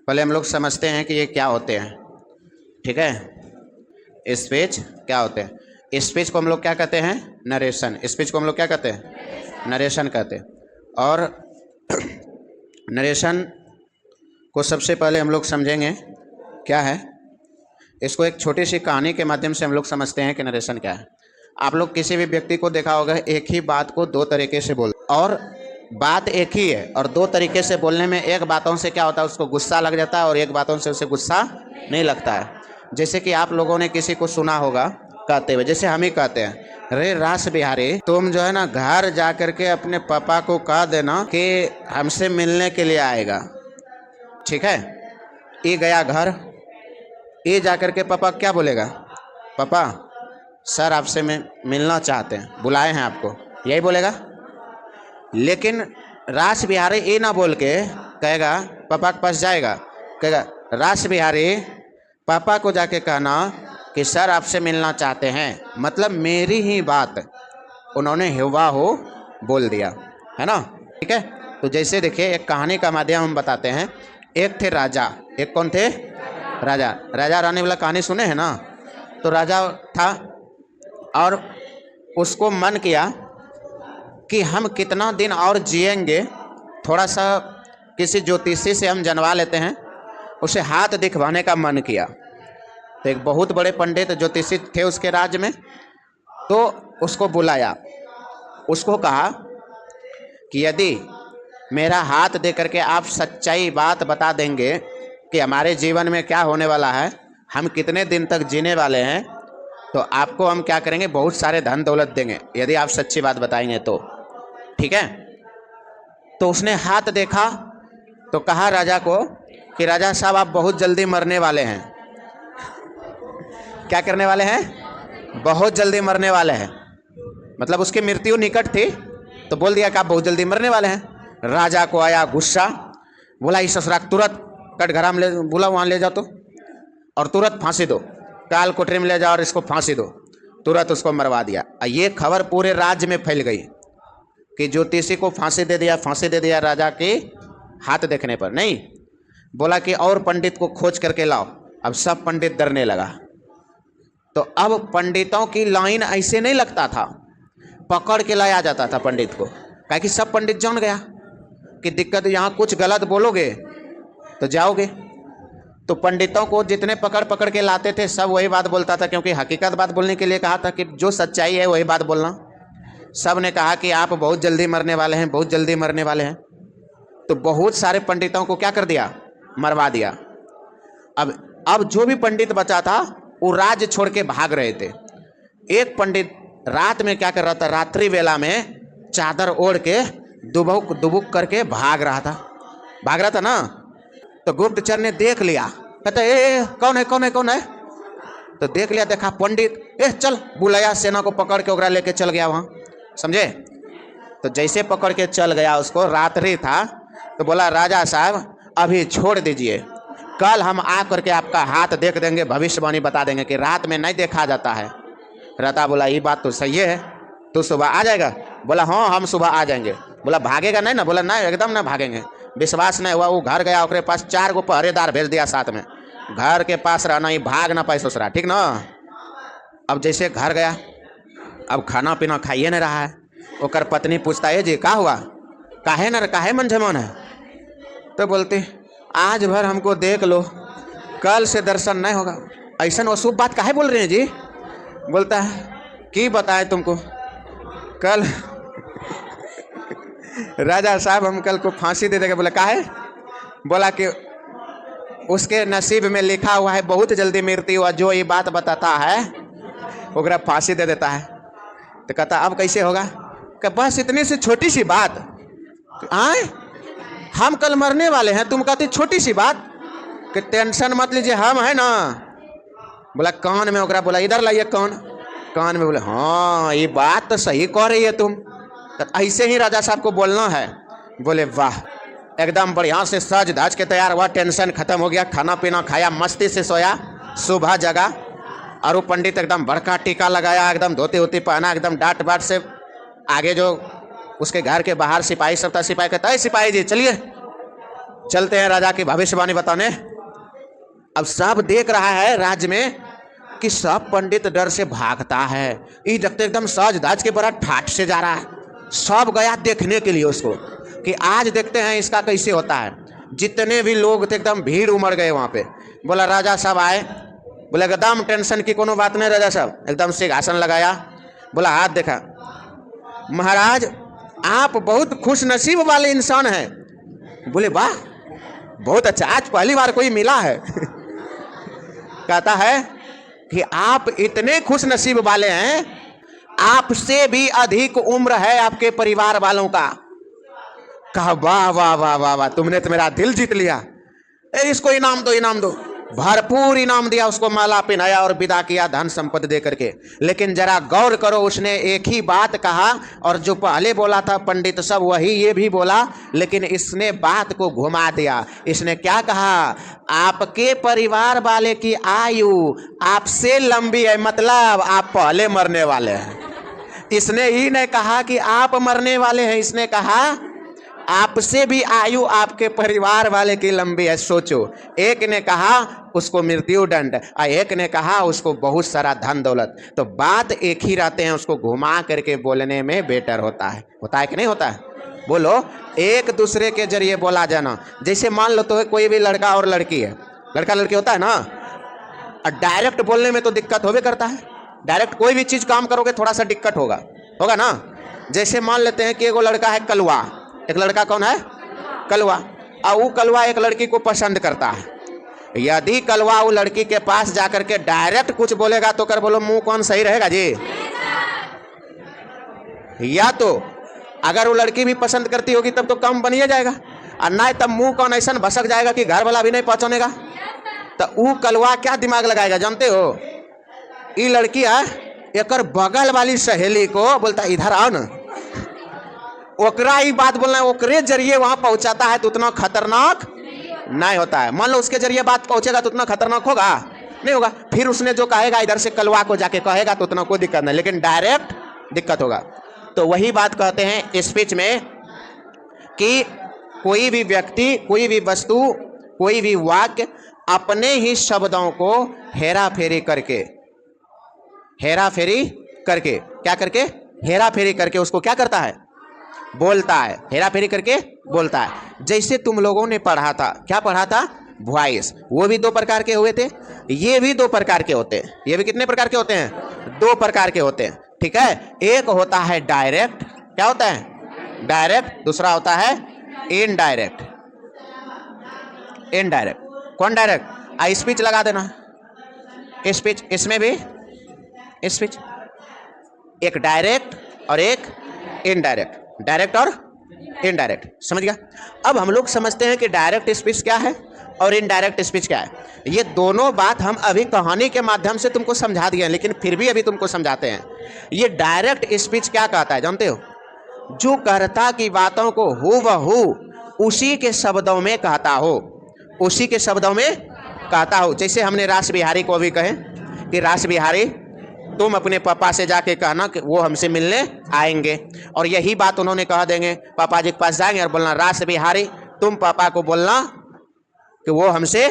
पहले हम लोग समझते हैं कि ये क्या होते हैं। ठीक है, स्पीच क्या होते हैं। स्पीच को हम लोग क्या कहते हैं? नरेशन। स्पीच को हम लोग क्या कहते हैं? नरेशन कहते हैं। और नरेशन को सबसे पहले हम लोग समझेंगे क्या है। इसको एक छोटी सी कहानी के माध्यम से हम लोग समझते हैं कि नरेशन क्या है। आप लोग किसी भी व्यक्ति को देखा होगा, एक ही बात को दो तरीके से बोल, और बात एक ही है और दो तरीके से बोलने में एक बातों से क्या होता है, उसको गुस्सा लग जाता है और एक बातों से उसे गुस्सा नहीं लगता है। जैसे कि आप लोगों ने किसी को सुना होगा कहते हुए, जैसे हम ही कहते हैं, अरे रास बिहारी, तुम जो है ना घर जा करके अपने पापा को कह देना कि हमसे मिलने के लिए आएगा। ठीक है, ये गया घर, ये जा करके पापा क्या बोलेगा? पापा सर आपसे मिलना चाहते हैं, बुलाए हैं आपको, यही बोलेगा। लेकिन रास बिहारी ये ना बोल के कहेगा, पापा के पास जाएगा, कहेगा रास बिहारी पापा को जाके कहना कि सर आपसे मिलना चाहते हैं। मतलब मेरी ही बात उन्होंने हुआ हो बोल दिया, है ना। ठीक है, तो जैसे देखिए एक कहानी का माध्यम हम बताते हैं। एक थे राजा, एक कौन थे? राजा। राजा रानी वाला कहानी सुने हैं ना। तो राजा था और उसको मन किया कि हम कितना दिन और जिएंगे, थोड़ा सा किसी ज्योतिषी से हम जनवा लेते हैं। उसे हाथ दिखवाने का मन किया। तो एक बहुत बड़े पंडित ज्योतिषी थे उसके राज्य में, तो उसको बुलाया। उसको कहा कि यदि मेरा हाथ दे करके आप सच्चाई बात बता देंगे कि हमारे जीवन में क्या होने वाला है, हम कितने दिन तक जीने वाले हैं, तो आपको हम क्या करेंगे, बहुत सारे धन दौलत देंगे, यदि आप सच्ची बात बताएंगे तो। ठीक है, तो उसने हाथ देखा तो कहा राजा को कि राजा साहब आप बहुत जल्दी मरने वाले हैं। क्या करने वाले हैं? बहुत जल्दी मरने वाले हैं। मतलब उसकी मृत्यु निकट थी, तो बोल दिया कि आप बहुत जल्दी मरने वाले हैं। राजा को आया गुस्सा, बोला इस ससुराल तुरंत कटघरा में ले, बोला वहाँ ले जाओ तो, और तुरंत फांसी दो, काल कोठरी में ले जाओ और इसको फांसी दो। तुरंत उसको मरवा दिया। ये खबर पूरे राज्य में फैल गई कि ज्योतिषी को फांसी दे दिया, फांसी दे दिया राजा के हाथ देखने पर। नहीं, बोला कि और पंडित को खोज करके लाओ। अब सब पंडित डरने लगा। तो अब पंडितों की लाइन ऐसे नहीं लगता था, पकड़ के लाया जाता था पंडित को, काहे कि सब पंडित जान गया कि दिक्कत यहाँ, कुछ गलत बोलोगे तो जाओगे। तो पंडितों को जितने पकड़ पकड़ के लाते थे सब वही बात बोलता था, क्योंकि हकीकत बात बोलने के लिए कहा था कि जो सच्चाई है वही बात बोलना। सब ने कहा कि आप बहुत जल्दी मरने वाले हैं, बहुत जल्दी मरने वाले हैं। तो बहुत सारे पंडितों को क्या कर दिया? मरवा दिया। अब जो भी पंडित बचा था वो राज्य छोड़ के भाग रहे थे। एक पंडित रात में क्या कर रहा था, रात्रि वेला में चादर ओढ़ के दुबुक दुबुक करके भाग रहा था ना। तो गुप्तचर ने देख लिया, कहता ए कौन है कौन है कौन है। तो देख लिया, देखा पंडित, चल बुलाया, सेना को पकड़ के ओकरा लेके चल गया वहाँ, समझे। तो जैसे पकड़ के चल गया, उसको रात्रि था, तो बोला राजा साहब अभी छोड़ दीजिए, कल हम आ करके आपका हाथ देख देंगे, भविष्यवाणी बता देंगे कि रात में नहीं देखा जाता है। राजा बोला ये बात तो सही है, तू सुबह आ जाएगा? बोला हाँ हम सुबह आ जाएंगे। बोला भागेगा नहीं ना? बोला नहीं एकदम ना भागेंगे। विश्वास नहीं हुआ, वो घर गया, उसके पास 4 गो पहरेदार भेज दिया साथ में, घर के पास रहना, ही भाग ना पाए ससुरा, ठीक ना। अब जैसे घर गया, अब खाना पीना खाइए नहीं रहा है। ओकर पत्नी पूछता है जी का हुआ, काहे न काहे मन झमन है? तो बोलते आज भर हमको देख लो, कल से दर्शन नहीं होगा। ऐसा अशुभ बात काहे बोल रहे हैं जी? बोलता है कि बताए तुमको, कल राजा साहब हम कल को फांसी दे देंगे। बोला काहे? बोला कि उसके नसीब में लिखा हुआ है बहुत जल्दी मृत्यु हुआ, जो ये बात बताता है ओकरा फांसी दे देता है। तो कहता अब कैसे होगा? कि बस इतनी सी छोटी सी बात, आए हम कल मरने वाले हैं, तुम कहती छोटी सी बात, कि टेंशन मत लीजिए हम है ना। बोला कान में ओकरा, बोला इधर लाइए कान में। बोले हाँ ये बात तो सही कह रही है तुम, तो ऐसे ही राजा साहब को बोलना है। बोले वाह, एकदम बढ़िया से सज धज के तैयार हुआ, टेंशन खत्म हो गया, खाना पीना खाया, मस्ती से सोया, सुबह जगा। और वो पंडित एकदम बड़का टीका लगाया, एकदम धोती होती पहना, एकदम डांट बाट से। आगे जो उसके घर के बाहर सिपाही सब था, सिपाही कहता है सिपाही जी चलिए चलते हैं राजा की भविष्यवाणी बताने। अब सब देख रहा है राज्य में कि सब पंडित डर से भागता है। ये देखते एकदम सज धज के बड़ा ठाठ से जा रहा है। सब गया देखने के लिए उसको कि आज देखते हैं इसका कैसे होता है। जितने भी लोग थे एकदम भीड़ उमड़ गए वहाँ पे। बोला राजा साहब आए, बोला एकदम टेंशन की कोनो बात नहीं राजा साहब। एकदम सिंहासन लगाया, बोला हाथ देखा, महाराज आप बहुत खुश नसीब वाले इंसान हैं। बोले वाह बहुत अच्छा, आज पहली बार कोई मिला है। कहता है कि आप इतने खुश नसीब वाले हैं, आपसे भी अधिक उम्र है आपके परिवार वालों का। कहा वाह वाह वाह वाह वाह, तुमने तो मेरा दिल जीत लिया। इसको इनाम दो, इनाम दो। भरपूर इनाम दिया उसको, माला पहनाया और विदा किया धन संपत्ति दे करके। लेकिन जरा गौर करो, उसने एक ही बात कहा और जो पहले बोला था पंडित सब वही ये भी बोला, लेकिन इसने बात को घुमा दिया। इसने क्या कहा, आपके परिवार वाले की आयु आपसे लंबी है, मतलब आप पहले मरने वाले हैं। इसने ही नहीं कहा कि आप मरने वाले हैं, इसने कहा आपसे भी आयु आपके परिवार वाले की लंबी है। सोचो, एक ने कहा उसको मृत्यु दंड और एक ने कहा उसको बहुत सारा धन दौलत। तो बात एक ही रहते हैं, उसको घुमा करके बोलने में बेटर होता है कि नहीं होता है? बोलो, एक दूसरे के जरिए बोला जाना। जैसे मान लो तो कोई भी लड़का और लड़की है, लड़का लड़की होता है ना, और डायरेक्ट बोलने में तो दिक्कत होवे करता है। डायरेक्ट कोई भी चीज काम करोगे थोड़ा सा दिक्कत होगा ना। जैसे मान लेते हैं कि एगो लड़का है कलवा, एक लड़का कौन है कलवा, और वो कलवा एक लड़की को पसंद करता है। यदि कलवा वो लड़की के पास जाकर के डायरेक्ट कुछ बोलेगा तो कर बोलो मुंह कौन सही रहेगा जी? या तो अगर वो लड़की भी पसंद करती होगी तब तो कम बनिए जाएगा, और ना तब मुंह कौन ऐसा भसक जाएगा कि घर वाला भी नहीं पहचानेगा। तो वो कलवा क्या दिमाग लगाएगा जानते हो? ये लड़की है एक बगल वाली सहेली को बोलता इधर आओ ना, ओकरा ही बात बोलना है, ओकरे जरिए वहां पहुंचाता है तो उतना खतरनाक नहीं होता है। मान लो उसके जरिए बात पहुंचेगा तो उतना खतरनाक होगा नहीं होगा। फिर उसने जो कहेगा इधर से कलवा को जाके कहेगा तो उतना कोई दिक्कत नहीं, लेकिन डायरेक्ट दिक्कत होगा। तो वही बात कहते हैं स्पीच में कि कोई भी व्यक्ति, कोई भी वस्तु, कोई भी वाक्य अपने ही शब्दों को हेरा फेरी करके क्या करके हेरा फेरी करके उसको क्या करता है, बोलता है। हेरा फेरी करके बोलता है। जैसे तुम लोगों ने पढ़ा था, क्या पढ़ा था? वॉइस। वो भी दो प्रकार के हुए थे, ये भी दो प्रकार के होते हैं। ये भी कितने प्रकार के होते हैं? दो प्रकार के होते हैं, ठीक है। एक होता है डायरेक्ट, क्या होता है? डायरेक्ट। दूसरा होता है इनडायरेक्ट। इनडायरेक्ट कौन डायरेक्ट? स्पीच लगा देना, स्पीच। इसमें भी स्पीच, एक डायरेक्ट और एक इनडायरेक्ट, डायरेक्ट और इनडायरेक्ट, समझ गया? अब हम लोग समझते हैं कि डायरेक्ट स्पीच क्या है और इनडायरेक्ट स्पीच क्या है। ये दोनों बात हम अभी कहानी के माध्यम से तुमको समझा दिए हैं, लेकिन फिर भी अभी तुमको समझाते हैं। ये डायरेक्ट स्पीच क्या कहता है जानते हो? जो कर्ता की बातों को हूबहू उसी के शब्दों में कहता हो, उसी के शब्दों में कहता हो। जैसे हमने रास बिहारी को भी कहे कि रास बिहारी तुम अपने पापा से जाके कहना कि वो हमसे मिलने आएंगे, और यही बात उन्होंने कह देंगे। पापा जी के पास जाएंगे और बोलना रास बिहारी तुम पापा को बोलना कि वो हमसे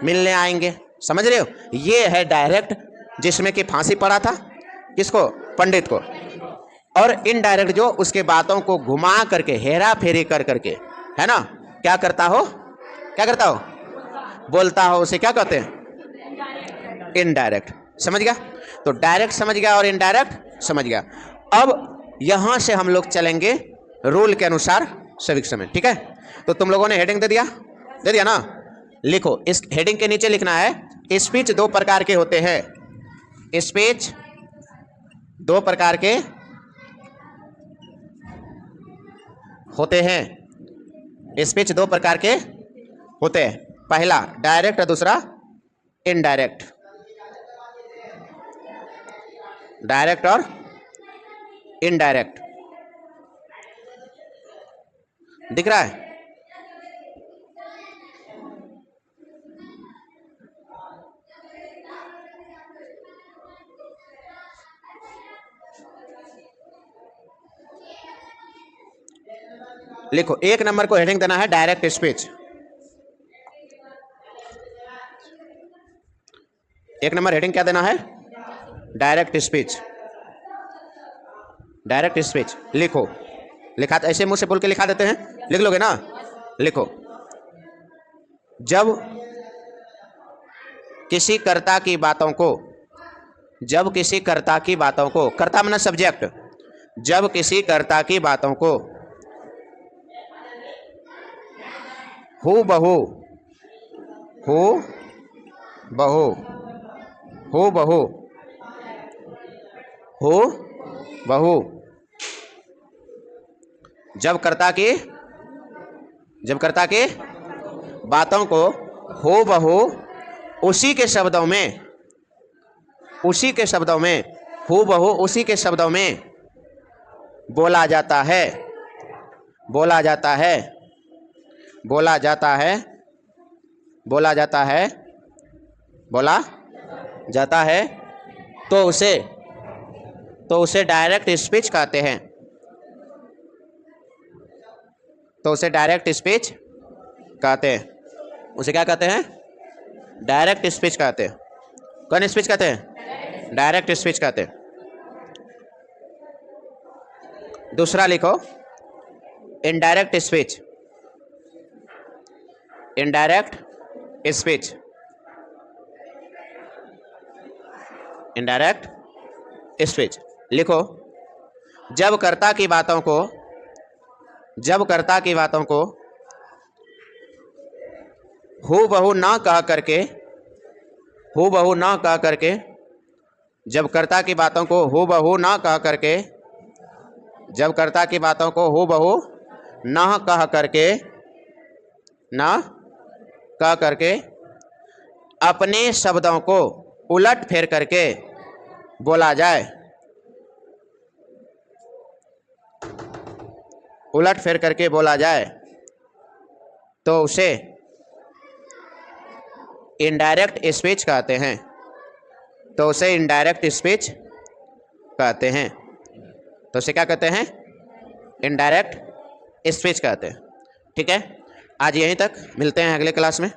मिलने आएंगे। समझ रहे हो? ये है डायरेक्ट, जिसमें कि फांसी पड़ा था किसको? पंडित को। और इनडायरेक्ट जो उसके बातों को घुमा करके हेरा फेरी कर करके, है ना, क्या करता हो? बोलता हो, उसे क्या कहते हैं? इनडायरेक्ट। समझ गया? तो डायरेक्ट समझ गया और इनडायरेक्ट समझ गया। अब यहां से हम लोग चलेंगे रूल के अनुसार सभी समय, ठीक है? तो तुम लोगों ने हेडिंग दे दिया ना? लिखो, इस हेडिंग के नीचे लिखना है स्पीच दो प्रकार के होते हैं। स्पीच दो प्रकार के होते हैं। स्पीच दो प्रकार के होते हैं, पहला डायरेक्ट और दूसरा इनडायरेक्ट। डायरेक्ट और इनडायरेक्ट दिख रहा है? लिखो, एक नंबर को हेडिंग देना है डायरेक्ट स्पीच। 1 नंबर हेडिंग क्या देना है? Direct speech. डायरेक्ट स्पीच लिखो। लिखा ऐसे मुंह से बोल के लिखा देते हैं, लिख लोगे ना? लिखो। जब किसी कर्ता की बातों को, जब किसी कर्ता की बातों को, कर्ता माना सब्जेक्ट, जब किसी कर्ता की बातों को हूबहू हूबहू हूबहू हूबहू जब कर्ता की बातों को हूबहू उसी के शब्दों में हूबहू उसी के शब्दों में बोला जाता है तो उसे डायरेक्ट स्पीच कहते हैं। उसे क्या कहते हैं? डायरेक्ट स्पीच कहते हैं। कौन स्पीच कहते हैं? डायरेक्ट स्पीच कहते हैं। दूसरा लिखो, इनडायरेक्ट स्पीच। इनडायरेक्ट स्पीच लिखो। जब कर्ता की बातों को हूबहू ना कह करके जब कर्ता की बातों को हूबहू ना कह करके अपने शब्दों को उलट फेर करके बोला जाए तो उसे इनडायरेक्ट स्पीच कहते हैं। तो उसे क्या कहते हैं? इनडायरेक्ट स्पीच कहते हैं। ठीक है, आज यहीं तक, मिलते हैं अगले क्लास में।